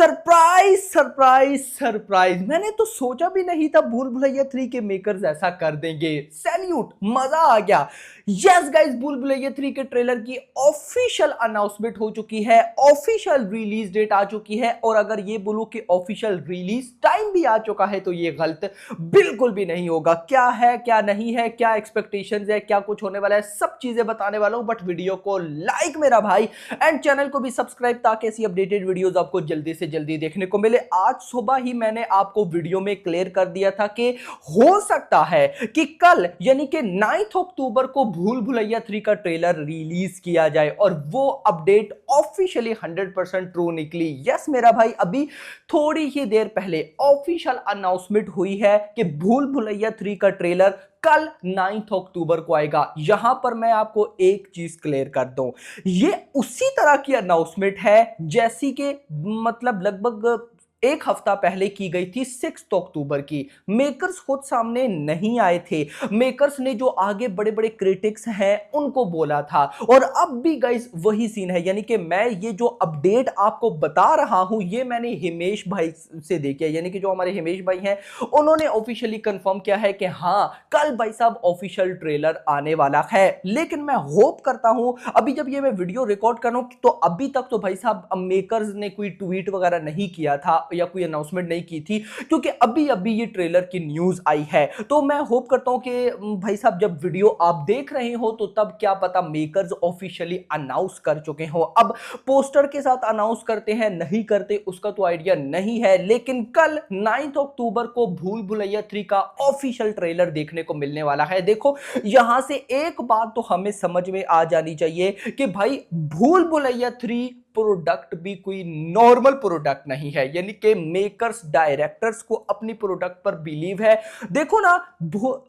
Surprise surprise surprise, मैंने तो सोचा भी नहीं था भूल भुलैया 3 के मेकर्स ऐसा कर देंगे। सैल्यूट, मजा आ गया। यस गाइस, भूल भुलैया 3 के ट्रेलर की ऑफिशियल अनाउंसमेंट हो चुकी है, ऑफिशियल रिलीज डेट आ चुकी है। और अगर ये बोलूं कि ऑफिशियल रिलीज टाइम भी आ चुका है तो ये गलत बिल्कुल भी नहीं होगा। क्या है क्या नहीं है, क्या एक्सपेक्टेशंस है, क्या कुछ होने वाला है, सब चीजें बताने वाला हूं। बट वीडियो को लाइक मेरा भाई, एंड चैनल को भी सब्सक्राइब, ताकि ऐसी अपडेटेड वीडियोस आपको जल्दी से जल्दी देखने को मिले। आज सुबह ही मैंने आपको वीडियो में क्लियर कर दिया था कि हो सकता है कि कल यानी कि 9 अक्टूबर को भूल भुलैया 3 का ट्रेलर रिलीज किया जाए, और वो अपडेट ऑफिशियली 100% ट्रू निकली। यस मेरा भाई, अभी थोड़ी ही देर पहले ऑफिशियल अनाउंसमेंट हुई है कि भूल भुलैया 3 का ट्रेलर कल 9 अक्टूबर को आएगा। यहां पर मैं आपको एक चीज क्लियर कर दूं, ये उसी तरह की अनाउंसमेंट है जैसी कि मतलब लगभग एक हफ्ता पहले की गई थी 6 अक्टूबर की। मेकर्स खुद सामने नहीं आए थे, मेकर्स ने जो आगे बड़े बड़े क्रिटिक्स हैं उनको बोला था। और अब भी गाइस वही सीन है, यानी कि मैं ये जो अपडेट आपको बता रहा हूं ये मैंने हिमेश भाई से देखी है, यानी कि जो हमारे हिमेश भाई हैं उन्होंने ऑफिशियली कंफर्म किया है कि हाँ कल भाई साहब ऑफिशियल ट्रेलर आने वाला है। लेकिन मैं होप करता हूं, अभी जब ये मैं वीडियो रिकॉर्ड कर रहा हूं तो अभी तक तो भाई साहब मेकर्स ने कोई ट्वीट वगैरह नहीं किया था या कोई अनाउंसमेंट नहीं की थी, क्योंकि अभी अभी ये ट्रेलर की न्यूज आई है। तो मैं होप करता हूं कि भाई साहब जब वीडियो आप देख रहे हो तो तब क्या पता मेकर्स ऑफिशियली अनाउंस कर चुके हो। अब पोस्टर के साथ अनाउंस करते हैं नहीं करते उसका तो आइडिया नहीं है, लेकिन कल 9 अक्टूबर को भूल भुलैया 3 का ऑफिशियल ट्रेलर देखने को मिलने वाला है। देखो यहां से एक बात तो हमें समझ में आ जानी चाहिए कि भाई भूल भुलैया 3 प्रोडक्ट भी कोई नॉर्मल प्रोडक्ट नहीं है, यानी कि मेकर्स डायरेक्टर्स को अपनी प्रोडक्ट पर बिलीव है। देखो ना,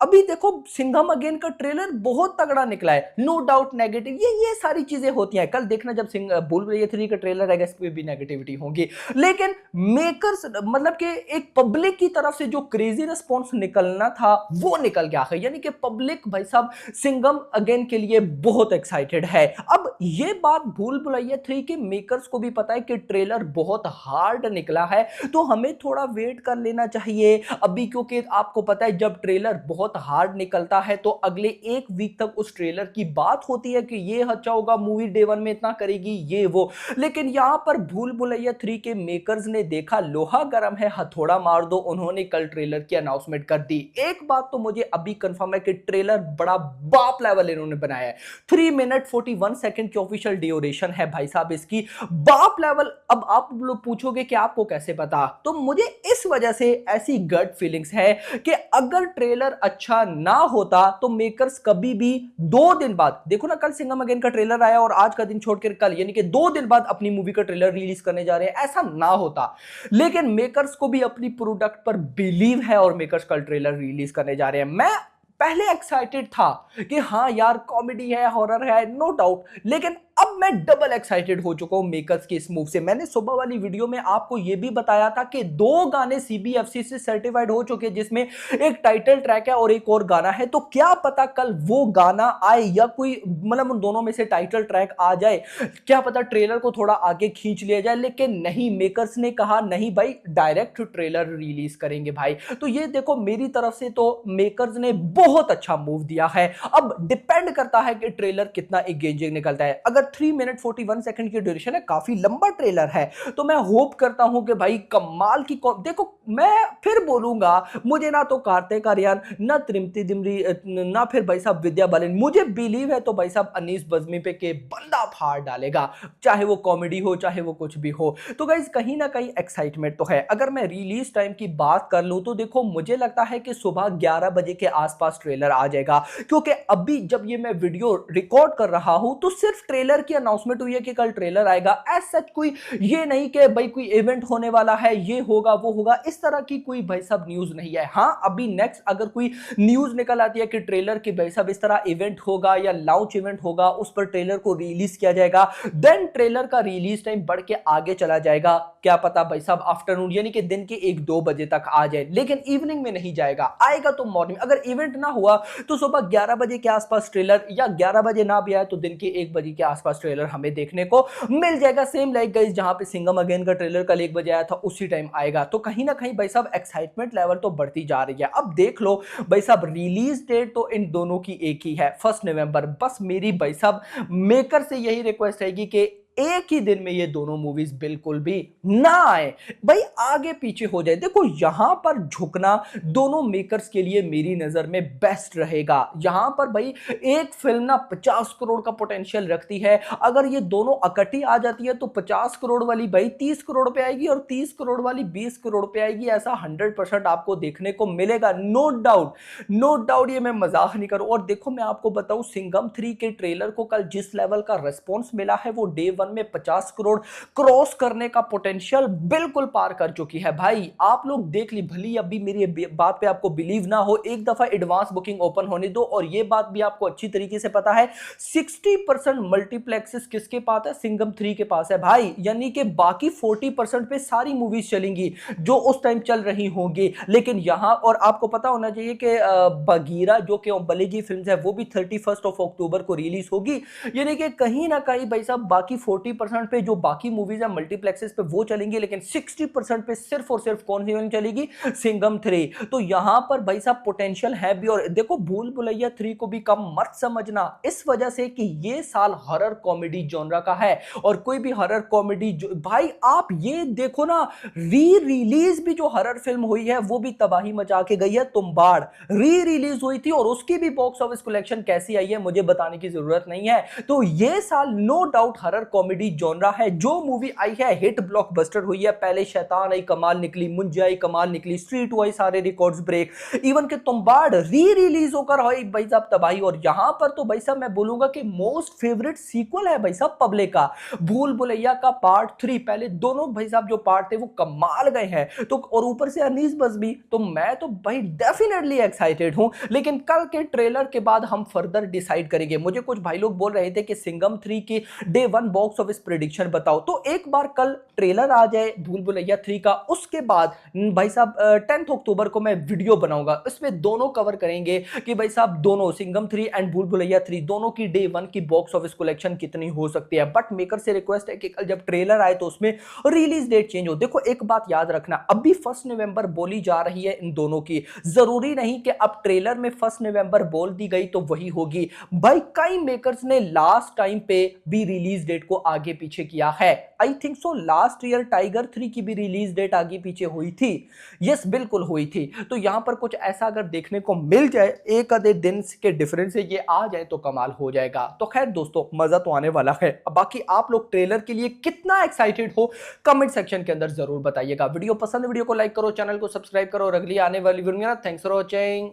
अभी देखो सिंघम अगेन का ट्रेलर बहुत तगड़ा निकला है, नो डाउट नेगेटिव, ये सारी चीजें होती हैं। कल देखना जब भूल भुलैया 3 का ट्रेलर आएगा इस पे भी नेगेटिविटी होगी, लेकिन मेकर्स मतलब कि एक पब्लिक की तरफ से जो क्रेजी रिस्पॉन्स निकलना था वो निकल गया है, यानी कि पब्लिक भाई साहब सिंघम अगेन के लिए बहुत एक्साइटेड है। अब ये बात भूल भुलैया 3 के मेकर्स को भी पता है कि ट्रेलर बहुत हार्ड निकला है, तो हमें थोड़ा वेट कर लेना चाहिए अभी, क्योंकि आपको पता है जब ट्रेलर बहुत हार्ड निकलता है तो अगले एक वीक तक उस ट्रेलर की बात होती है कि ये अच्छा होगा, मूवी डे 1 में इतना करेगी ये वो। लेकिन यहां पर भूल भुलैया 3 के मेकर्स ने देखा लोहा गर्म है हथौड़ा मार दो, उन्होंने कल ट्रेलर की अनाउंसमेंट कर दी। एक बात तो मुझे अभी कंफर्म है कि ट्रेलर बड़ा बाप लेवल इन्होंने बनाया है। 3 मिनट 41 सेकंड की ऑफिशियल ड्यूरेशन है भाई साहब इसकी, बाप लेवल। अब आप लोग पूछोगे कि आपको कैसे पता, तो मुझे इस वजह से ऐसी गट फीलिंग्स है कि अगर ट्रेलर अच्छा ना होता तो मेकर्स कभी भी 2 दिन बाद, देखो ना कल सिंघम अगेन का ट्रेलर आया और आज का दिन छोड़कर कल, यानी कि 2 दिन बाद अपनी मूवी का ट्रेलर रिलीज करने जा रहे हैं, ऐसा ना होता। लेकिन मेकर्स को भी अपनी प्रोडक्ट पर बिलीव है और मेकर्स कल ट्रेलर रिलीज करने जा रहे हैं। मैं पहले एक्साइटेड था कि हाँ यार कॉमेडी है, हॉरर है, नो डाउट, लेकिन अब मैं डबल एक्साइटेड हो चुका हूं मेकर्स के इस मूव से। मैंने सुबह वाली वीडियो में आपको यह भी बताया था कि 2 गाने सीबीएफसी से सर्टिफाइड हो चुके हैं, जिसमें एक टाइटल ट्रैक है और एक और गाना है। तो क्या पता कल वो गाना आए या कोई मतलब उन दोनों में से टाइटल ट्रैक आ जाए, क्या पता ट्रेलर को थोड़ा आगे खींच लिया जाए। लेकिन नहीं, मेकर्स ने कहा नहीं भाई डायरेक्ट ट्रेलर रिलीज करेंगे भाई। तो ये देखो मेरी तरफ से तो मेकर्स ने बहुत अच्छा मूव दिया है। अब डिपेंड करता है कि ट्रेलर कितना एंगेजिंग निकलता है। अगर 3 मिनट 41 सेकंड की ड्यूरेशन है, काफी लंबा ट्रेलर है, तो मैं होप करता हूं कि भाई कमाल की देखो मैं फिर बोलूंगा, मुझे ना तो कार्तिक आर्यन, ना तृप्ति डिमरी, ना फिर भाई साहब विद्या बालन, मुझे बिलीव है तो भाई साहब अनीस बज्मी पे के बंदा फाड़ डालेगा, चाहे वो कॉमेडी हो चाहे वो कुछ भी हो। तो गाइस कहीं ना कहीं एक्साइटमेंट तो है। अगर मैं रिलीज टाइम की बात कर लूं तो देखो मुझे लगता है कि सुबह 11 बजे के आसपास ट्रेलर आ जाएगा, क्योंकि अभी जब ये मैं वीडियो रिकॉर्ड कर रहा हूं तो सिर्फ ट्रेलर की अनाउंसमेंट हुई है कि कल ट्रेलर आएगा। एज सच कोई ये नहीं कि भाई कोई इवेंट होने वाला है, ये होगा वो होगा, इस तरह की कोई भाई साहब न्यूज नहीं है। हां अभी नेक्स्ट अगर कोई न्यूज निकल आती है कि ट्रेलर की भाई साहब इस तरह इवेंट होगा या लॉन्च इवेंट होगा, उस पर ट्रेलर को रिलीज किया जाएगा, देन ट्रेलर का रिलीज टाइम बढ़ के आगे चला जाएगा। क्या पता भाई साहब आफ्टरनून यानी कि दिन के 1-2 बजे तक आ जाए, लेकिन इवनिंग में नहीं जाएगा, आएगा तो मॉर्निंग। अगर इवेंट ना हुआ तो सुबह 11 बजे के आसपास ट्रेलर, या 11 बजे ना भी आए तो दिन के 1 बजे के आसपास फर्स्ट ट्रेलर हमें देखने को मिल जाएगा। सेम लाइक गाइस जहां पे सिंघम अगेन का ट्रेलर कल 1 बजे आया था उसी टाइम आएगा। तो कहीं ना कहीं भाई साहब एक्साइटमेंट लेवल तो बढ़ती जा रही है। अब देख लो भाई साहब रिलीज डेट तो इन दोनों की एक ही है 1 नवंबर। बस मेरी भाई साहब मेकर से यही रिक्वेस्ट रहेगी कि एक ही दिन में ये दोनों मूवीज बिल्कुल भी ना आए, भाई आगे पीछे हो जाए। देखो यहां पर झुकना दोनों मेकर्स के लिए मेरी नजर में बेस्ट रहेगा। यहां पर भाई एक फिल्म ना 50 करोड़ का पोटेंशियल रखती है, अगर ये दोनों इकट्ठी आ जाती है तो 50 करोड़ वाली भाई 30 करोड़ पे आएगी और 30 करोड़ वाली 20 करोड़ पे आएगी। ऐसा 100% आपको देखने को मिलेगा, नो डाउट, नो डाउट। ये मैं मजाक नहीं करूं। और देखो मैं आपको बताऊं सिंघम 3 के ट्रेलर को कल जिस लेवल का रिस्पॉन्स मिला है वो डे 1 में 50 करोड़ क्रॉस करने का पोटेंशियल बिल्कुल पार कर चुकी है। भाई आप लोग देख ली, भली अभी मेरी बात पे आपको बिलीव ना हो, एक दफा एडवांस बुकिंग ओपन होने दो। और ये बात भी आपको अच्छी तरीके से पता है 60% मल्टीप्लेक्सेस किसके पास है, सिंघम 3 के पास है भाई। यानी कि बाकी 40% पे सारी मूवीज चलेंगी जो उस टाइम चल रही होंगी। लेकिन यहां और आपको पता होना चाहिए कि बगीरा जो कि ओम्बले की फिल्म है वो भी 31 अक्टूबर को रिलीज होगी। यानी कि कहीं ना कहीं भाई साहब बाकी 40% पे जो बाकी मूवीज है मल्टीप्लेक्सेस पे वो चलेंगी, लेकिन 60% पे सिर्फ और सिर्फ कौन सी फिल्म चलेगी, सिंघम 3। तो यहां पर भाई साहब पोटेंशियल है भी। और देखो भूल भुलैया 3 को भी कम मत समझना, इस वजह से कि ये साल हॉरर कॉमेडी जॉनरा का है। और कोई भी हॉरर कॉमेडी भाई आप ये देखो ना, री रिलीज भी जो हॉरर फिल्म हुई है वो भी तबाही मचा के गई है, तुम्बाड़ री रिलीज हुई थी और उसकी भी बॉक्स ऑफिस कलेक्शन कैसी आई है मुझे बताने की जरूरत नहीं है। तो ये साल no doubt horror comedy genre है। जो मूवी आई है हिट ब्लॉकबस्टर हुई है, पहले शैतान आई कमाल निकली, मुंजा आई कमाल निकली, स्ट्रीट हुआ सारे रिकॉर्ड्स ब्रेक, इवन के तुम्बाड़ री रिलीज होकर हुई भाई साहब तबाही। और यहां पर तो भाई साहब मैं बोलूंगा कि मोस्ट फेवरेट सीक्वल है भाई साहब पब्लिक का, भूल भुलैया का पार्ट 3। पहले दोनों भाई साहब जो पार्ट थे वो कमाल गए हैं, तो और ऊपर से अनीस बस भी, तो मैं तो भाई डेफिनेटली एक्साइटेड हूं। लेकिन कल के ट्रेलर के बाद हम फर्दर डिसाइड करेंगे। मुझे कुछ भाई लोग बोल रहे थे कि सिंघम 3 की डे 1 बॉक्स ऑफिस प्रेडिक्शन बताओ, तो एक बार कल ट्रेलर आ जाए भूल भुलैया 3 का, उसके बाद भाई साहब 10 अक्टूबर को मैं वीडियो बनाऊंगा, इसमें दोनों कवर करेंगे कि भाई साहब दोनों सिंघम 3 एंड भूल भुलैया 3 दोनों की डे 1 की बॉक्स ऑफिस कलेक्शन कितनी हो सकती है। बट मेकर से रिक्वेस्ट है कि कल जब ट्रेलर आए तो उसमें रिलीज डेट चेंज हो। देखो एक बात याद रखना, अभी 1 नवंबर बोली जा रही है इन दोनों की, जरूरी नहीं कि अब ट्रेलर में 1 नवंबर बोल दी गई तो वही होगी। भाई कई मेकर्स ने लास्ट टाइम पे भी रिलीज डेट को आगे पीछे किया है। I think so last year tiger 3 की भी रिलीज डेट आगे पीछे हुई थी, यस बिल्कुल हुई थी। तो यहां पर कुछ ऐसा अगर देखने को मिल जाए, एक आधे दिन के डिफरेंस से ये आ जाए तो कमाल हो जाएगा। तो खैर दोस्तों मजा तो आने वाला है। बाकी आप लोग ट्रेलर के लिए कितना एक्साइटेड हो कमेंट सेक्शन के अंदर जरूर बताइएगा। वीडियो पसंद है वीडियो को लाइक करो, चैनल को सब्सक्राइब करो और अगली आने वाली वीडियो में थैंक्स फॉर वॉचिंग।